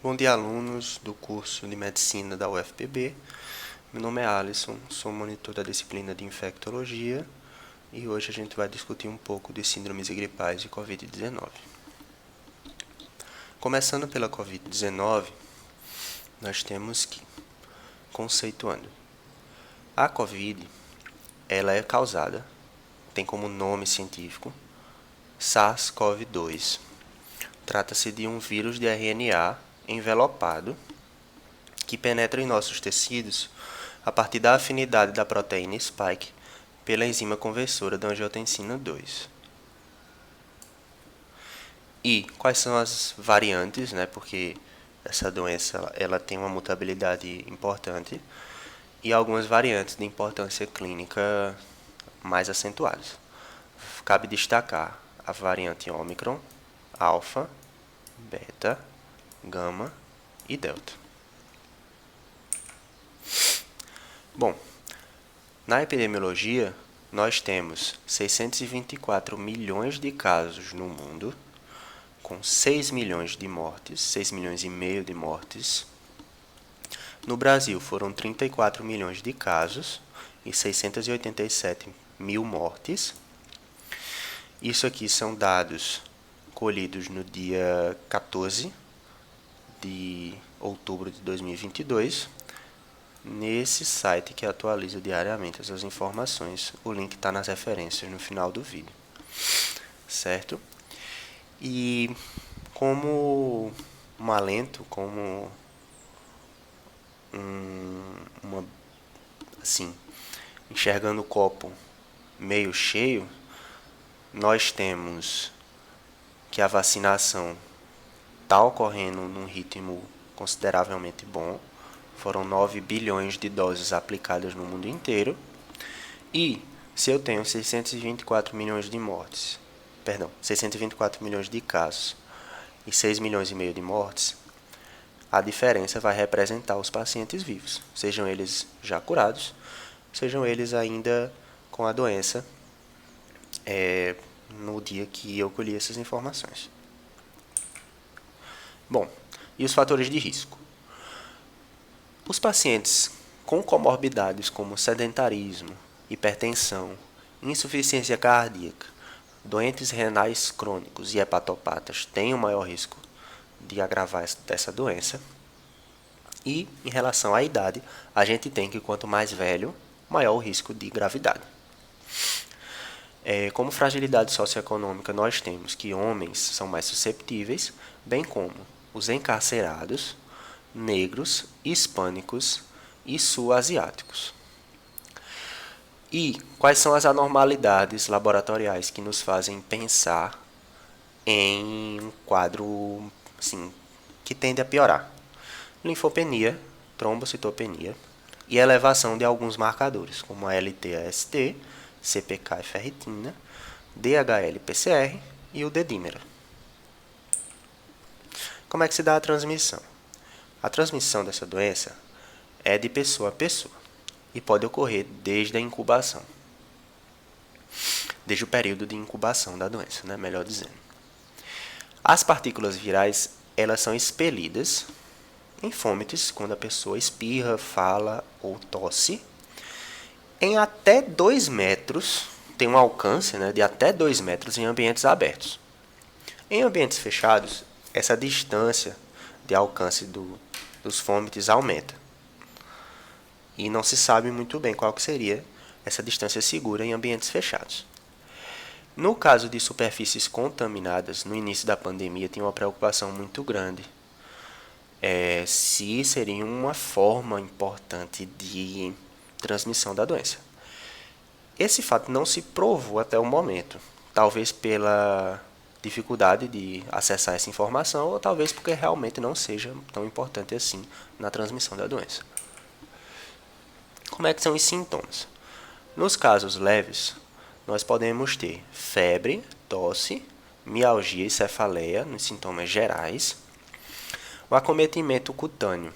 Bom dia, alunos do curso de Medicina da UFPB. Meu nome é Alisson, sou monitor da disciplina de Infectologia e hoje a gente vai discutir um pouco de síndromes gripais e Covid-19. Começando pela Covid-19, nós temos que, conceituando, a Covid, ela é causada, tem como nome científico, SARS-CoV-2. Trata-se de um vírus de RNA envelopado que penetra em nossos tecidos a partir da afinidade da proteína spike pela enzima conversora da angiotensina 2. E quais são as variantes, né? Porque essa doença ela tem uma mutabilidade importante e algumas variantes de importância clínica mais acentuadas. Cabe destacar a variante Ômicron, alfa, beta, gama e delta. Bom, na epidemiologia, nós temos 624 milhões de casos no mundo, com 6 milhões de mortes, 6 milhões e meio de mortes. No Brasil, foram 34 milhões de casos e 687 mil mortes. Isso aqui são dados colhidos no dia 14 de outubro de 2022, nesse site que atualiza diariamente essas informações. O link está nas referências no final do vídeo, certo? E como um alento, como assim, enxergando o copo meio cheio, nós temos que a vacinação está ocorrendo num ritmo consideravelmente bom. Foram 9 bilhões de doses aplicadas no mundo inteiro. E se eu tenho 624 milhões de mortes, 624 milhões de casos e 6 milhões e meio de mortes, a diferença vai representar os pacientes vivos, sejam eles já curados, sejam eles ainda com a doença no dia que eu colhi essas informações. Bom, e os fatores de risco? Os pacientes com comorbidades como sedentarismo, hipertensão, insuficiência cardíaca, doentes renais crônicos e hepatopatas têm um maior risco de agravar dessa doença. E, em relação à idade, a gente tem que quanto mais velho, maior o risco de gravidade. Como fragilidade socioeconômica, nós temos que homens são mais susceptíveis, bem como os encarcerados, negros, hispânicos e sul-asiáticos. E quais são as anormalidades laboratoriais que nos fazem pensar em um quadro assim, que tende a piorar? Linfopenia, trombocitopenia e elevação de alguns marcadores, como a LT-AST, CPK e ferritina, DHL-PCR e o D-dímero. Como é que se dá a transmissão? A transmissão dessa doença é de pessoa a pessoa e pode ocorrer desde a incubação, desde o período de incubação da doença, né, melhor dizendo. As partículas virais, elas são expelidas em fômites, quando a pessoa espirra, fala ou tosse, em até 2 metros, tem um alcance, né, de até 2 metros em ambientes abertos. Em ambientes fechados, essa distância de alcance dos fômites aumenta. E não se sabe muito bem qual que seria essa distância segura em ambientes fechados. No caso de superfícies contaminadas, no início da pandemia, tinha uma preocupação muito grande se seria uma forma importante de transmissão da doença. Esse fato não se provou até o momento, talvez pela dificuldade de acessar essa informação ou talvez porque realmente não seja tão importante assim na transmissão da doença. Como é que são os sintomas? Nos casos leves, nós podemos ter febre, tosse, mialgia e cefaleia nos sintomas gerais. O acometimento cutâneo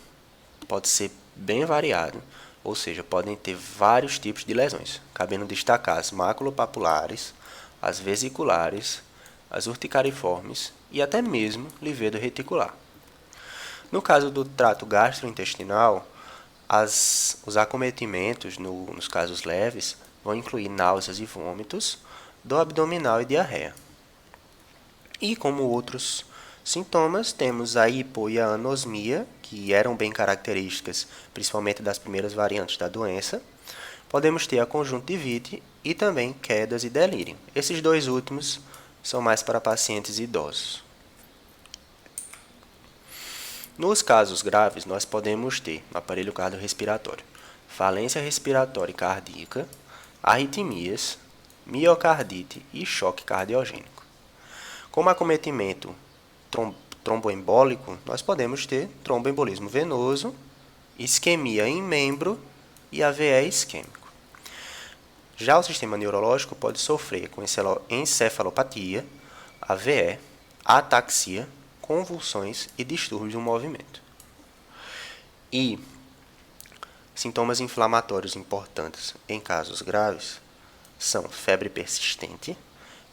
pode ser bem variado, ou seja, podem ter vários tipos de lesões, cabendo destacar as maculopapulares, as vesiculares, as urticariformes e até mesmo livedo reticular. No caso do trato gastrointestinal, os acometimentos, nos casos leves, vão incluir náuseas e vômitos, dor abdominal e diarreia. E como outros sintomas, temos a hipo e a anosmia, que eram bem características, principalmente das primeiras variantes da doença. Podemos ter a conjuntivite e também quedas e delírio. Esses dois últimos são mais para pacientes idosos. Nos casos graves, nós podemos ter, no aparelho cardiorrespiratório, falência respiratória e cardíaca, arritmias, miocardite e choque cardiogênico. Como acometimento tromboembólico, nós podemos ter tromboembolismo venoso, isquemia em membro e AVE isquêmico. Já o sistema neurológico pode sofrer com encefalopatia, AVE, ataxia, convulsões e distúrbios do movimento. E sintomas inflamatórios importantes em casos graves são febre persistente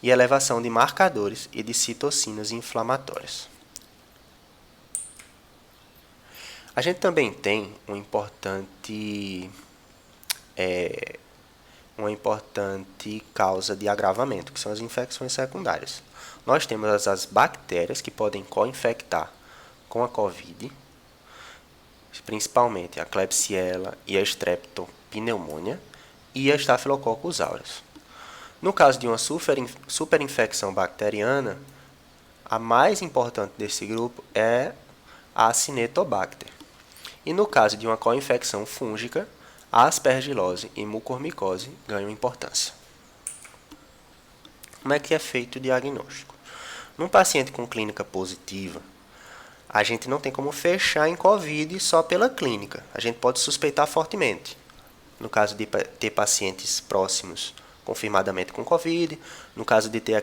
e elevação de marcadores e de citocinas inflamatórias. A gente também tem uma importante causa de agravamento, que são as infecções secundárias. Nós temos as bactérias que podem co-infectar com a COVID, principalmente a Klebsiella e a Streptopneumonia e a Staphylococcus aureus. No caso de uma superinfecção bacteriana, a mais importante desse grupo é a Acinetobacter. E no caso de uma co-infecção fúngica, a aspergilose e mucormicose ganham importância. Como é que é feito o diagnóstico? Num paciente com clínica positiva, a gente não tem como fechar em COVID só pela clínica. A gente pode suspeitar fortemente. No caso de ter pacientes próximos confirmadamente com COVID, no caso de ter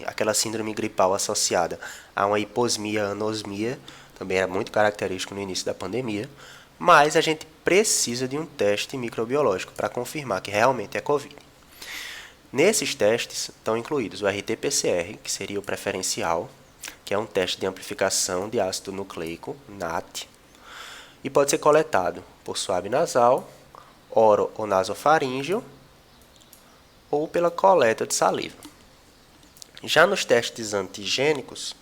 aquela síndrome gripal associada a uma hiposmia, anosmia, também era muito característico no início da pandemia, mas a gente precisa de um teste microbiológico para confirmar que realmente é COVID. Nesses testes estão incluídos o RT-PCR, que seria o preferencial, que é um teste de amplificação de ácido nucleico, NAT, e pode ser coletado por suave nasal, oro ou nasofaríngeo, ou pela coleta de saliva. Já nos testes antigênicos,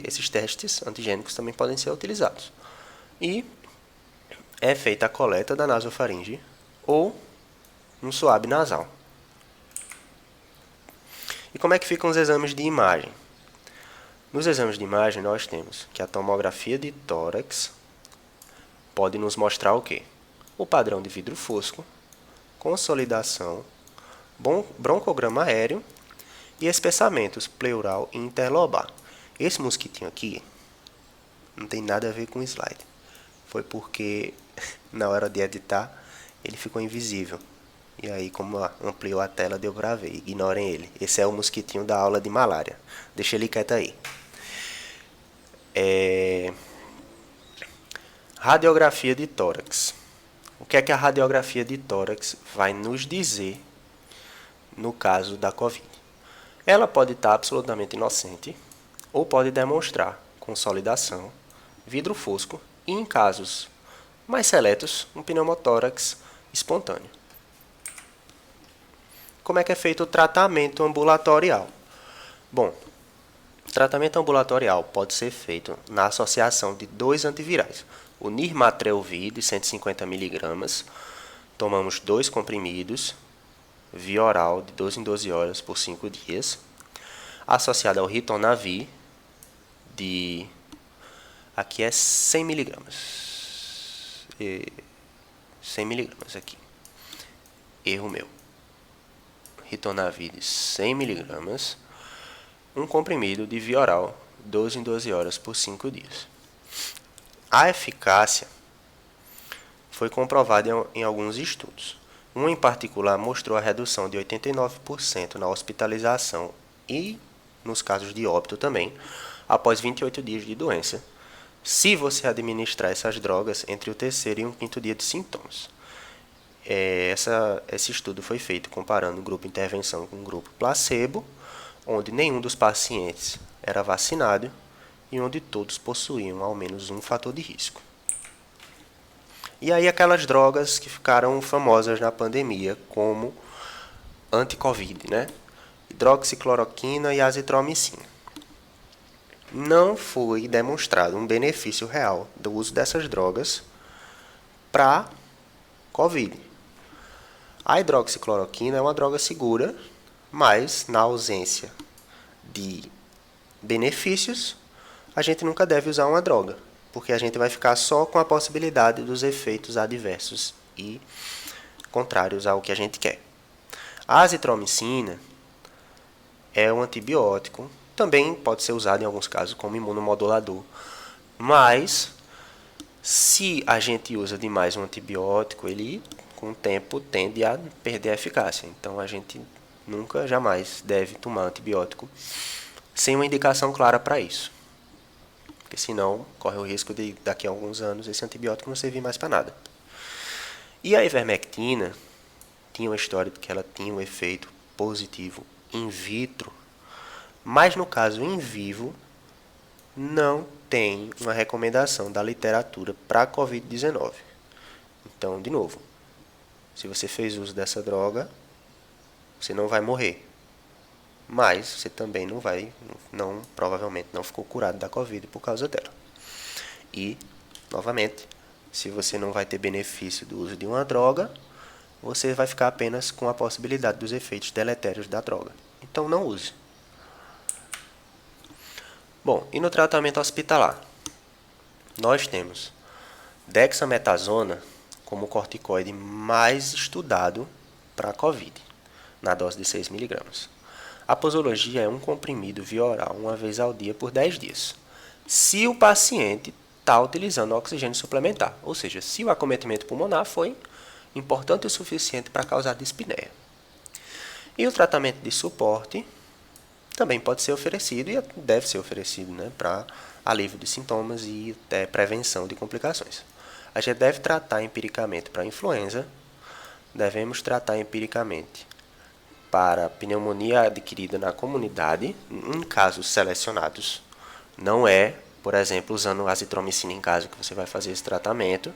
esses testes antigênicos também podem ser utilizados. E é feita a coleta da nasofaringe ou um suave nasal. E como é que ficam os exames de imagem? Nos exames de imagem nós temos que a tomografia de tórax pode nos mostrar o quê? O padrão de vidro fosco, consolidação, broncograma aéreo e espessamentos pleural e interlobar. Esse mosquitinho aqui não tem nada a ver com o slide. Foi porque na hora de editar ele ficou invisível. E aí, como ampliou a tela, deu para ver. Ignorem ele. Esse é o mosquitinho da aula de malária. Deixa ele quieto aí. Radiografia de tórax. O que é que a radiografia de tórax vai nos dizer no caso da COVID? Ela pode estar absolutamente inocente ou pode demonstrar consolidação, vidro fosco e, em casos mais seletos, um pneumotórax espontâneo. Como é que é feito o tratamento ambulatorial? Bom, o tratamento ambulatorial pode ser feito na associação de 2 antivirais. O Nirmatrelvir, de 150 mg, tomamos 2 comprimidos, via oral, de 12 em 12 horas, por 5 dias. Associado ao Ritonavir, aqui é 100 mg. 100 mg aqui. Erro meu. Ritonavir de 100 mg, um comprimido de via oral, 12 em 12 horas por 5 dias. A eficácia foi comprovada em alguns estudos. Um em particular mostrou a redução de 89% na hospitalização e nos casos de óbito também, após 28 dias de doença, se você administrar essas drogas entre o terceiro e o quinto dia de sintomas. Esse estudo foi feito comparando o grupo intervenção com o grupo placebo, onde nenhum dos pacientes era vacinado e onde todos possuíam ao menos um fator de risco. E aí aquelas drogas que ficaram famosas na pandemia como anti-Covid, né? Hidroxicloroquina e azitromicina. Não foi demonstrado um benefício real do uso dessas drogas para Covid. A hidroxicloroquina é uma droga segura, mas na ausência de benefícios, a gente nunca deve usar uma droga, porque a gente vai ficar só com a possibilidade dos efeitos adversos e contrários ao que a gente quer. A azitromicina é um antibiótico, também pode ser usado em alguns casos como imunomodulador, mas se a gente usa demais um antibiótico, ele com o tempo tende a perder a eficácia. Então a gente nunca, jamais deve tomar antibiótico sem uma indicação clara para isso. Porque senão corre o risco de daqui a alguns anos esse antibiótico não servir mais para nada. E a ivermectina tinha uma história de que ela tinha um efeito positivo in vitro, mas no caso in vivo não tem uma recomendação da literatura para a Covid-19. Então, de novo, se você fez uso dessa droga, você não vai morrer. Mas você também provavelmente não ficou curado da Covid por causa dela. E, novamente, se você não vai ter benefício do uso de uma droga, você vai ficar apenas com a possibilidade dos efeitos deletérios da droga. Então não use. Bom, e no tratamento hospitalar? Nós temos dexametasona como o corticoide mais estudado para a Covid, na dose de 6 mg. A posologia é um comprimido via oral uma vez ao dia por 10 dias, se o paciente está utilizando oxigênio suplementar, ou seja, se o acometimento pulmonar foi importante o suficiente para causar dispneia. E o tratamento de suporte também pode ser oferecido e deve ser oferecido, né, para alívio de sintomas e até prevenção de complicações. A gente deve tratar empiricamente para influenza, devemos tratar empiricamente para pneumonia adquirida na comunidade, em casos selecionados. Não é, por exemplo, usando azitromicina em casa que você vai fazer esse tratamento.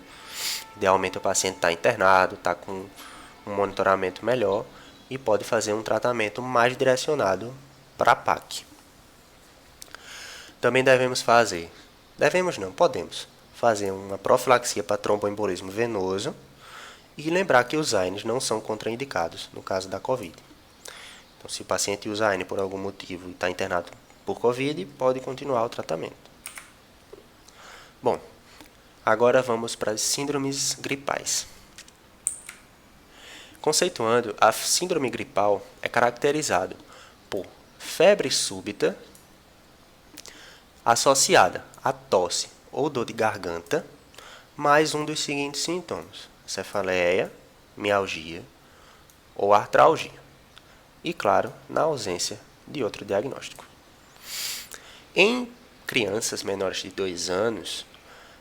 Idealmente o paciente está internado, está com um monitoramento melhor e pode fazer um tratamento mais direcionado para a PAC. Também podemos fazer uma profilaxia para tromboembolismo venoso e lembrar que os AINES não são contraindicados no caso da COVID. Então, se o paciente usa AINE por algum motivo e está internado por COVID, pode continuar o tratamento. Bom, agora vamos para as síndromes gripais. Conceituando, a síndrome gripal é caracterizada por febre súbita associada a tosse ou dor de garganta, mais um dos seguintes sintomas: cefaleia, mialgia ou artralgia. E, claro, na ausência de outro diagnóstico. Em crianças menores de 2 anos,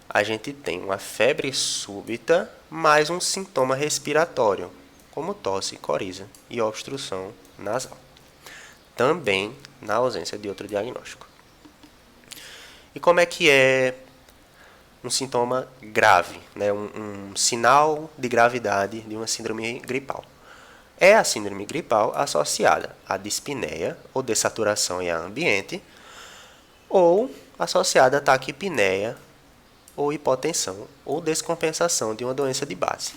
a gente tem uma febre súbita mais um sintoma respiratório, como tosse, coriza e obstrução nasal. Também na ausência de outro diagnóstico. E como é que é um sintoma grave, né? um sinal de gravidade de uma síndrome gripal? É a síndrome gripal associada à dispneia ou dessaturação em ar ambiente, ou associada à taquipneia ou hipotensão ou descompensação de uma doença de base.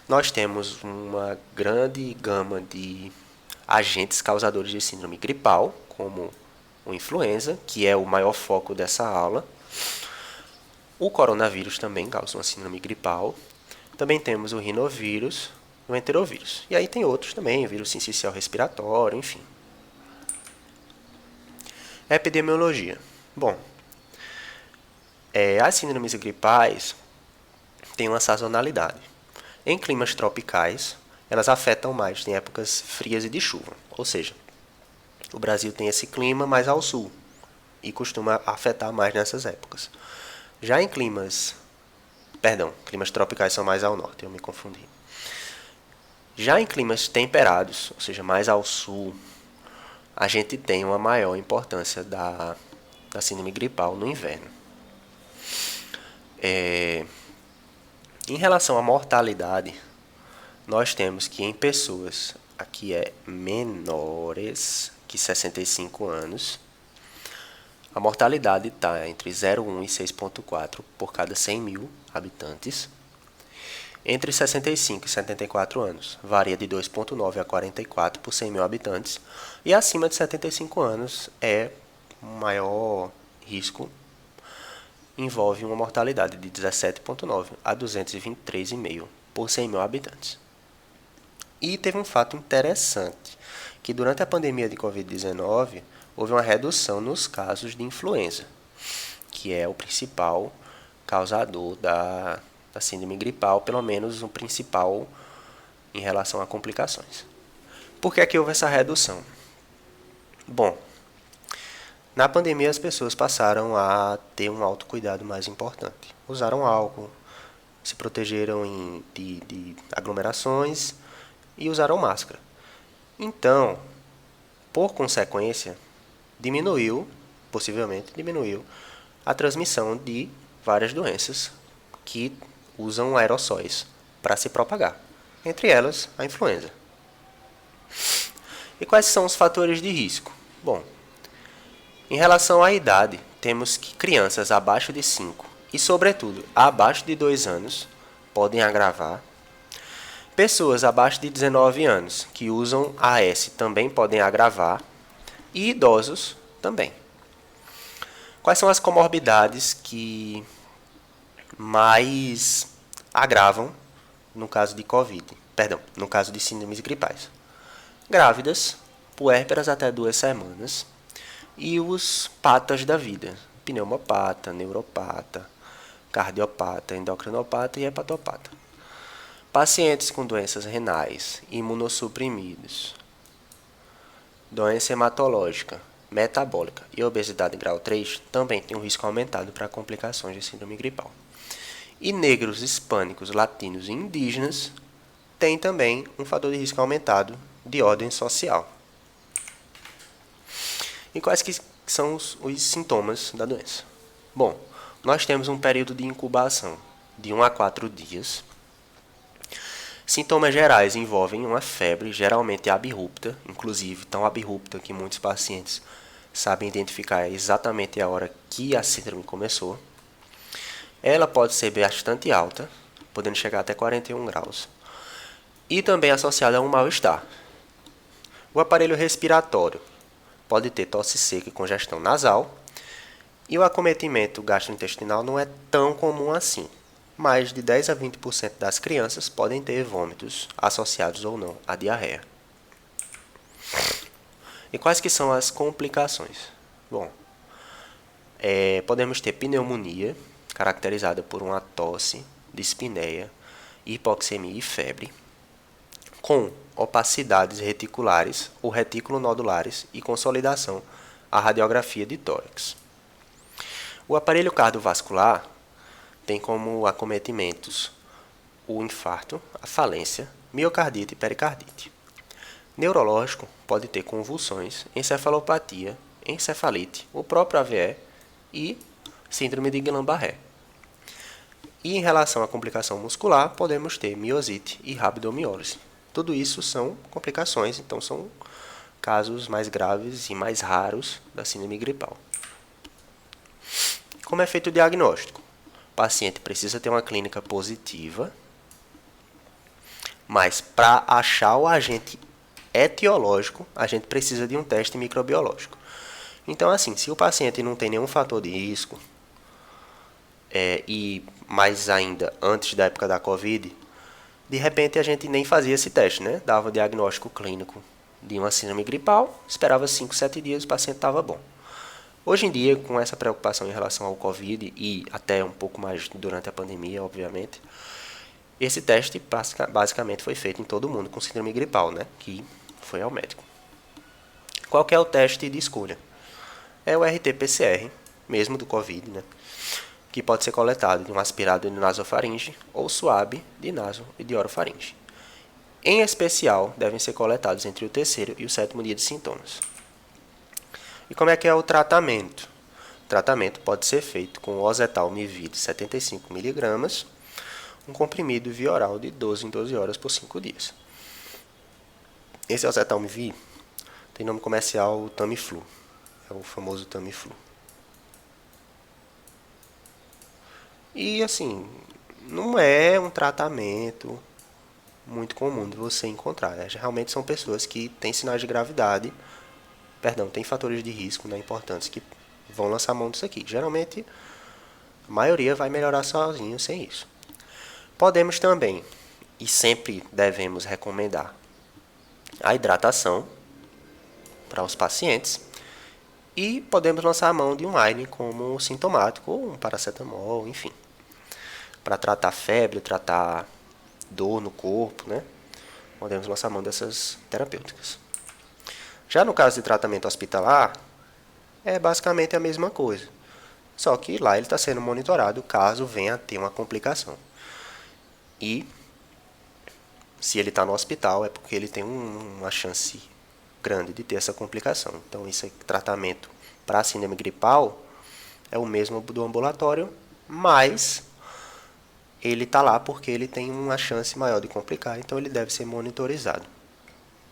Nós temos uma grande gama de agentes causadores de síndrome gripal, como o influenza, que é o maior foco dessa aula. O coronavírus também causa uma síndrome gripal. Também temos o rinovírus, o enterovírus. E aí tem outros também, vírus sincicial respiratório, enfim. Epidemiologia. Bom, as síndromes gripais têm uma sazonalidade. Em climas tropicais, elas afetam mais em épocas frias e de chuva. Ou seja, o Brasil tem esse clima mais ao sul e costuma afetar mais nessas épocas. Já em climas tropicais são mais ao norte, eu me confundi. Já em climas temperados, ou seja, mais ao sul, a gente tem uma maior importância da da síndrome gripal no inverno. Em relação à mortalidade, nós temos que em pessoas aqui menores que 65 anos, a mortalidade está entre 0,1 e 6,4 por cada 100 mil habitantes. Entre 65 e 74 anos, varia de 2,9 a 44 por 100 mil habitantes. E acima de 75 anos é maior risco, envolve uma mortalidade de 17,9 a 223,5 por 100 mil habitantes. E teve um fato interessante, que durante a pandemia de Covid-19, houve uma redução nos casos de influenza, que é o principal causador da síndrome gripal, pelo menos o principal em relação a complicações. Por que houve essa redução? Bom, na pandemia as pessoas passaram a ter um autocuidado mais importante. Usaram álcool, se protegeram de aglomerações e usaram máscara. Então, por consequência, possivelmente diminuiu a transmissão de várias doenças que usam aerossóis para se propagar, entre elas a influenza. E quais são os fatores de risco? Bom, em relação à idade, temos que crianças abaixo de 5 e, sobretudo, abaixo de 2 anos podem agravar. Pessoas abaixo de 19 anos que usam AS também podem agravar. E idosos também. Quais são as comorbidades que mais agravam no caso de no caso de síndromes gripais? Grávidas, puérperas até 2 semanas e os patas da vida, pneumopata, neuropata, cardiopata, endocrinopata e hepatopata. Pacientes com doenças renais, imunossuprimidos, doença hematológica, metabólica e obesidade grau 3 também tem um risco aumentado para complicações de síndrome gripal. E negros, hispânicos, latinos e indígenas têm também um fator de risco aumentado de ordem social. E quais que são os sintomas da doença? Bom, nós temos um período de incubação de 1 a 4 dias. Sintomas gerais envolvem uma febre, geralmente abrupta, inclusive tão abrupta que muitos pacientes sabem identificar exatamente a hora que a síndrome começou. Ela pode ser bastante alta, podendo chegar até 41 graus, e também associada a um mal-estar. O aparelho respiratório pode ter tosse seca e congestão nasal, e o acometimento gastrointestinal não é tão comum assim. Mais de 10 a 20% das crianças podem ter vômitos associados ou não à diarreia. E quais que são as complicações? Bom, podemos ter pneumonia, caracterizada por uma tosse, dispneia, hipoxemia e febre, com opacidades reticulares ou reticulonodulares e consolidação à radiografia de tórax. O aparelho cardiovascular tem como acometimentos o infarto, a falência, miocardite e pericardite. Neurológico pode ter convulsões, encefalopatia, encefalite, o próprio AVE e síndrome de Guillain-Barré. E em relação à complicação muscular, podemos ter miosite e rabdomiólise. Tudo isso são complicações, então são casos mais graves e mais raros da síndrome gripal. Como é feito o diagnóstico? O paciente precisa ter uma clínica positiva, mas para achar o agente etiológico, a gente precisa de um teste microbiológico. Então, assim, se o paciente não tem nenhum fator de risco, e mais ainda antes da época da Covid, de repente a gente nem fazia esse teste, né? Dava o diagnóstico clínico de uma síndrome gripal, esperava 5, 7 dias, o paciente estava bom. Hoje em dia, com essa preocupação em relação ao Covid e até um pouco mais durante a pandemia, obviamente, esse teste basicamente foi feito em todo mundo com síndrome gripal, né? Que foi ao médico. Qual que é o teste de escolha? É o RT-PCR, mesmo do Covid, né? Que pode ser coletado de um aspirado de nasofaringe ou suave de naso e de orofaringe. Em especial, devem ser coletados entre o terceiro e o sétimo dia de sintomas. E como é que é o tratamento? tratamento pode ser feito com oseltamivir de 75 mg, um comprimido via oral de 12 em 12 horas por 5 dias. Esse oseltamivir tem nome comercial Tamiflu, é o famoso Tamiflu. E assim, não é um tratamento muito comum de você encontrar, né? Geralmente são pessoas que têm sinais de gravidade, têm fatores de risco, né, importantes que vão lançar mão disso aqui. Geralmente, a maioria vai melhorar sozinho sem isso. Podemos também, e sempre devemos recomendar, a hidratação para os pacientes. E podemos lançar a mão de um AINE como sintomático, ou um paracetamol, enfim. Para tratar febre, tratar dor no corpo, né? Podemos lançar a mão dessas terapêuticas. Já no caso de tratamento hospitalar, é basicamente a mesma coisa. Só que lá ele está sendo monitorado caso venha a ter uma complicação. E se ele está no hospital é porque ele tem uma chance grande de ter essa complicação. Então, esse tratamento para a síndrome gripal é o mesmo do ambulatório, mas ele está lá porque ele tem uma chance maior de complicar, então ele deve ser monitorizado.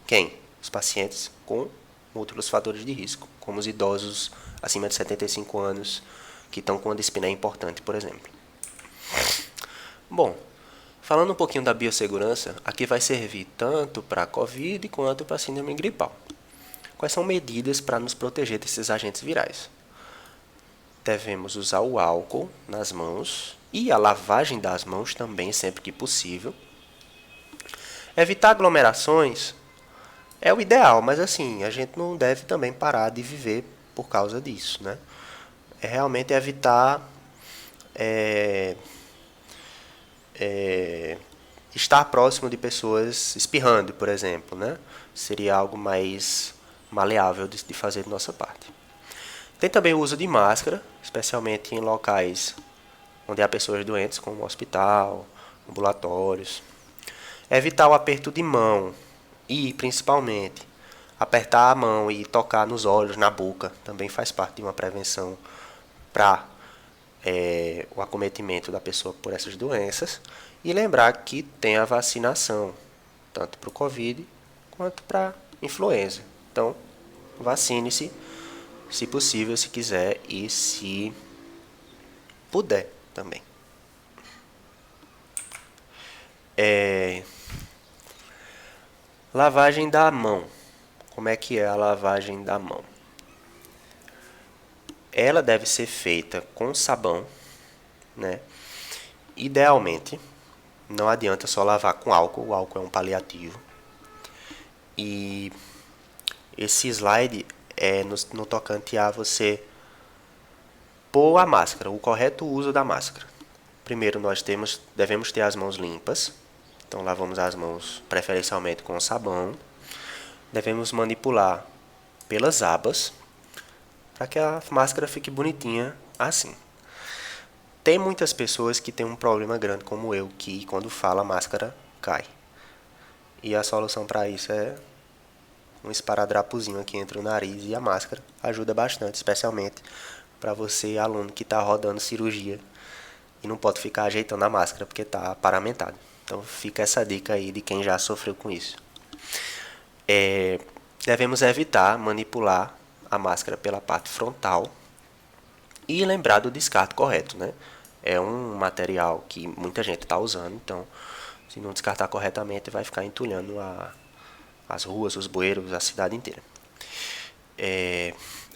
Quem? Os pacientes com múltiplos fatores de risco, como os idosos acima de 75 anos, que estão com a dispneia importante, por exemplo. Bom, falando um pouquinho da biossegurança, aqui vai servir tanto para a COVID quanto para a síndrome gripal. Quais são medidas para nos proteger desses agentes virais? Devemos usar o álcool nas mãos e a lavagem das mãos também, sempre que possível. Evitar aglomerações é o ideal, mas assim, a gente não deve também parar de viver por causa disso, né? É realmente evitar estar próximo de pessoas espirrando, por exemplo, né? Seria algo mais maleável de fazer de nossa parte. Tem também o uso de máscara, especialmente em locais onde há pessoas doentes, como hospital, ambulatórios. Evitar o aperto de mão e, principalmente, apertar a mão e tocar nos olhos, na boca, também faz parte de uma prevenção para o acometimento da pessoa por essas doenças. E lembrar que tem a vacinação, tanto para o Covid quanto para a influenza. Então, vacine-se, se possível, se quiser e se puder também. Lavagem da mão. Como é que é a lavagem da mão? Ela deve ser feita com sabão, né? Idealmente, não adianta só lavar com álcool, o álcool é um paliativo. E esse slide é no tocante a você pôr a máscara, o correto uso da máscara. Primeiro, nós devemos ter as mãos limpas, então lavamos as mãos preferencialmente com sabão. Devemos manipular pelas abas, para que a máscara fique bonitinha assim. Tem muitas pessoas que têm um problema grande, como eu, que quando fala a máscara cai. E a solução para isso é um esparadrapozinho aqui entre o nariz e a máscara. Ajuda bastante, especialmente para você, aluno que está rodando cirurgia e não pode ficar ajeitando a máscara porque está paramentado. Então fica essa dica aí de quem já sofreu com isso. Devemos evitar manipular a máscara pela parte frontal e lembrar do descarte correto, né? É um material que muita gente está usando, então se não descartar corretamente vai ficar entulhando as ruas, os bueiros, a cidade inteira.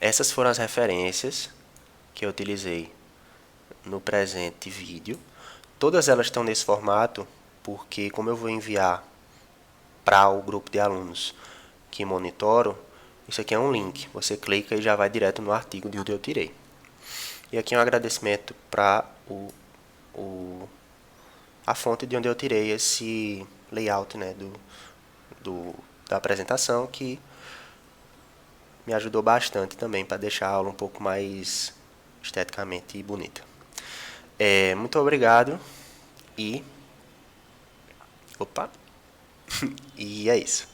Essas foram as referências que eu utilizei no presente vídeo. Todas elas estão nesse formato porque, como eu vou enviar para o grupo de alunos que monitoro, isso aqui é um link. Você clica e já vai direto no artigo de onde eu tirei. E aqui é um agradecimento para a fonte de onde eu tirei esse layout, né, da apresentação, que me ajudou bastante também para deixar a aula um pouco mais esteticamente bonita. Muito obrigado e... Opa! E é isso.